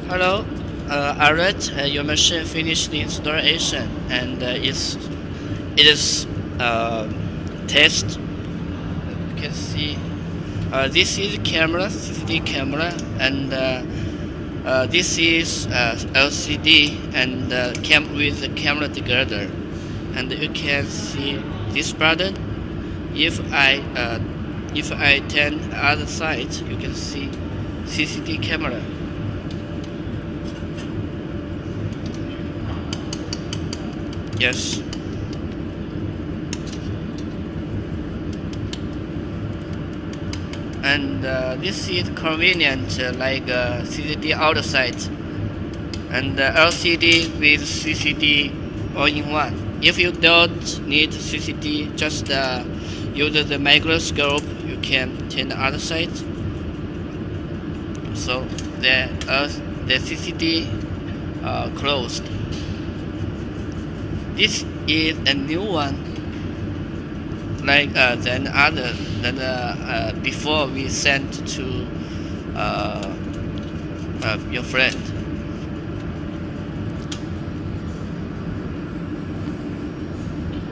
Hello, Alright, your machine finished the installation and it is uh, test. You can see this is camera, CCD camera, and this is LCD and came with the camera together. And you can see this button. If I uh, if I turn other side, you can see CCD camera. Yes. And this is convenient like CCD outside and LCD with CCD all in one. If you don't need CCD, just use the microscope. You can turn the other side. So the CCD closed. This is a new one, like than before we sent to your friend.